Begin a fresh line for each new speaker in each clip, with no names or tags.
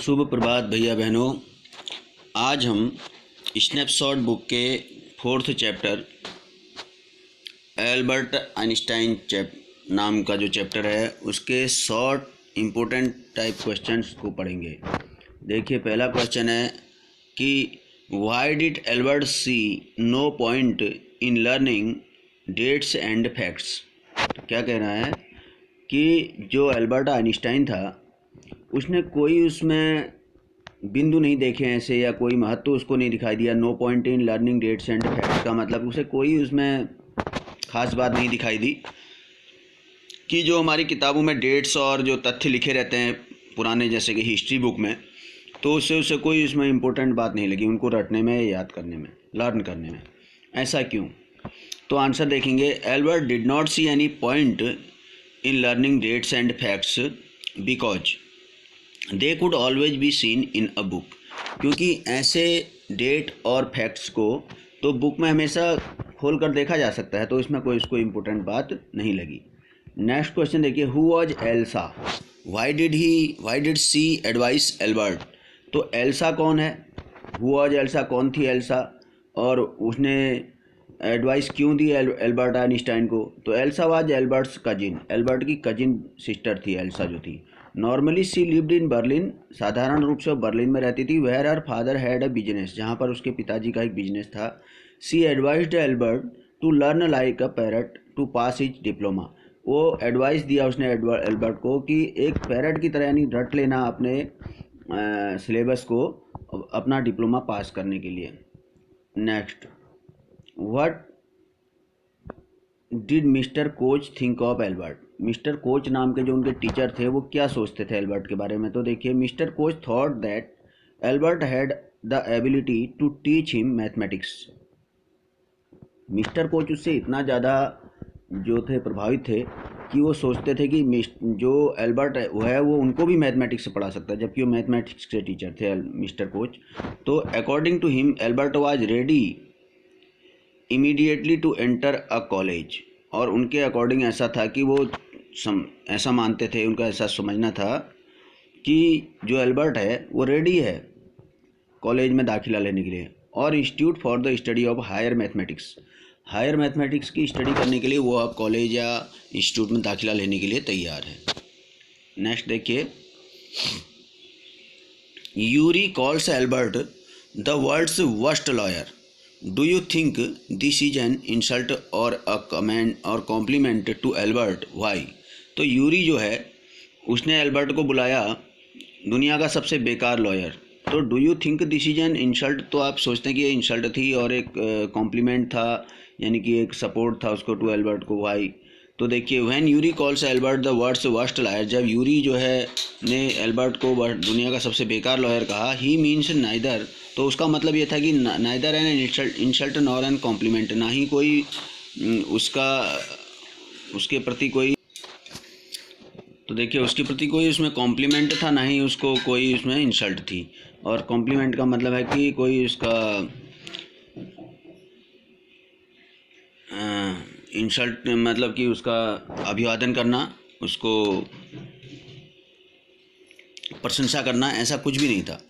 शुभ प्रभात भैया बहनों। आज हम स्नैपशॉट बुक के 4th चैप्टर एल्बर्ट आइंस्टाइन नाम का जो चैप्टर है उसके शॉर्ट इम्पोर्टेंट टाइप क्वेश्चंस को पढ़ेंगे। देखिए, पहला क्वेश्चन है कि why did Albert see no point in learning dates and facts. तो क्या कह रहा है कि जो एल्बर्ट आइंस्टाइन था उसने कोई उसमें बिंदु नहीं देखे ऐसे, या कोई महत्व उसको नहीं दिखाई दिया। No point in learning dates and facts का मतलब उसे कोई उसमें खास बात नहीं दिखाई दी कि जो हमारी किताबों में डेट्स और जो तथ्य लिखे रहते हैं पुराने, जैसे कि हिस्ट्री बुक में, तो उसे कोई उसमें इम्पोर्टेंट बात नहीं लगी उनको रटने में, याद करने में, लर्न करने में। ऐसा क्यों? तो आंसर देखेंगे। Albert did not see any point in learning dates and facts because they could always be seen in a book. क्योंकि ऐसे डेट और फैक्ट्स को तो बुक में हमेशा खोल कर देखा जा सकता है, तो इसमें कोई उसको इम्पोर्टेंट बात नहीं लगी। नेक्स्ट क्वेश्चन देखिए, who was Elsa, why did she advise Albert. तो एल्सा कौन है? हु वॉज एल्सा, कौन थी एल्सा, और उसने एडवाइस क्यों दी एल्बर्ट आइंस्टाइन को? तो Elsa was Albert's cousin, Albert की कजिन सिस्टर थी एल्सा जो थी। Normally she lived in Berlin, साधारण रूप से बर्लिन में रहती थी। Where her father had a business, जहाँ पर उसके पिताजी का एक बिजनेस था। She advised Albert to learn like a parrot to pass his diploma. वो एडवाइस दिया उसने एल्बर्ट को कि एक पैरट की तरह, यानी रट लेना अपने सिलेबस को अपना डिप्लोमा पास करने के लिए। Next, what did mister coach think of Albert. Mister coach नाम के जो उनके टीचर थे वो क्या सोचते थे एल्बर्ट के बारे में? तो देखिए, mister Koch thought that Albert had the ability to teach him mathematics. Mister Koch उससे इतना ज़्यादा जो थे प्रभावित थे कि वो सोचते थे कि जो एल्बर्ट है वो उनको भी मैथमेटिक्स से पढ़ा सकता है, जबकि वो मैथमेटिक्स के टीचर थे मिस्टर कोच। तो according to him Albert was ready immediately to enter a college. और उनके अकॉर्डिंग ऐसा था कि वो ऐसा मानते थे, उनका ऐसा समझना था कि जो एल्बर्ट है वो रेडी है कॉलेज में दाखिला लेने के लिए। और institute for the study of higher mathematics, higher mathematics की स्टडी करने के लिए वो अब कॉलेज या इंस्टीट्यूट में दाखिला लेने के लिए तैयार है। नेक्स्ट देखिए, Yuri calls Albert the world's worst lawyer. Do you think this is an insult or a comment or compliment to Albert? Why. तो यूरी जो है उसने एल्बर्ट को बुलाया दुनिया का सबसे बेकार लॉयर। तो do you think this is an insult, तो आप सोचते हैं कि ये इंसल्ट थी, और एक कॉम्प्लीमेंट था, यानी कि एक सपोर्ट था उसको टू एल्बर्ट को। वाई। तो देखिए, when Yuri calls Albert the words worst lawyer, जब यूरी जो है ने एल्बर्ट को दुनिया का सबसे बेकार लॉयर कहा, ही मीन्स नाइदर, तो उसका मतलब ये था कि neither an insult nor an compliment, ना ही कोई उसके प्रति कोई, तो देखिए उसके प्रति कोई उसमें कॉम्प्लीमेंट था, ना ही उसको कोई उसमें इंसल्ट थी। और कॉम्प्लीमेंट का मतलब है कि कोई उसका इंसल्ट मतलब कि उसका अभिवादन करना, उसको प्रशंसा करना, ऐसा कुछ भी नहीं था।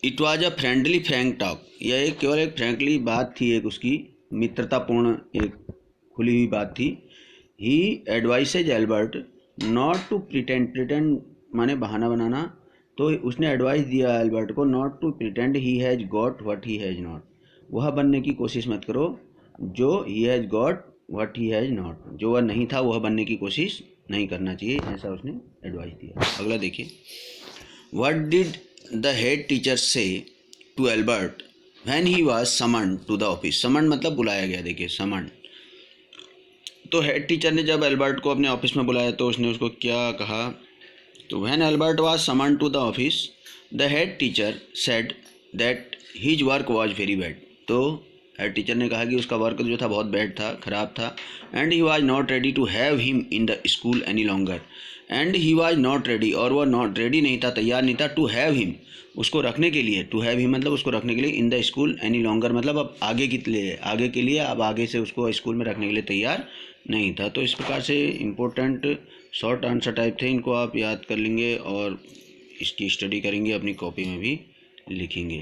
It was a friendly Frank talk, यह एक केवल एक फ्रैंकली बात थी, एक उसकी मित्रतापूर्ण एक खुली हुई बात थी। He advises Albert not to pretend माने बहाना बनाना। तो उसने एडवाइस दिया एल्बर्ट को not to pretend he has got what he has not, वह बनने की कोशिश मत करो जो he has got what he has not, जो वह नहीं था वह बनने की कोशिश नहीं करना चाहिए, ऐसा उसने एडवाइस दिया। अगला देखिए, what did the head teacher say to Albert when he was summoned to the office. Summoned मतलब बुलाया गया। देखिए समन्ड, तो हेड टीचर ने जब एल्बर्ट को अपने ऑफिस में बुलाया तो उसने उसको क्या कहा? तो when Albert was summoned to the office the head teacher said that his work was very bad. तो हेड टीचर ने कहा कि उसका वर्क जो था बहुत बैड था, ख़राब था। And he was not ready to have him in the school any longer, and he was not ready, और वह नॉट रेडी नहीं था, तैयार नहीं था, टू हैव हिम, उसको रखने के लिए, टू हैव हिम मतलब उसको रखने के लिए, इन द स्कूल एनी लॉन्गर मतलब अब आगे के लिए अब आगे से उसको स्कूल में रखने के लिए तैयार नहीं था। तो इस प्रकार से इम्पोर्टेंट शॉर्ट आंसर टाइप थे, इनको आप याद कर लेंगे और इसकी स्टडी करेंगे, अपनी कॉपी में भी लिखेंगे।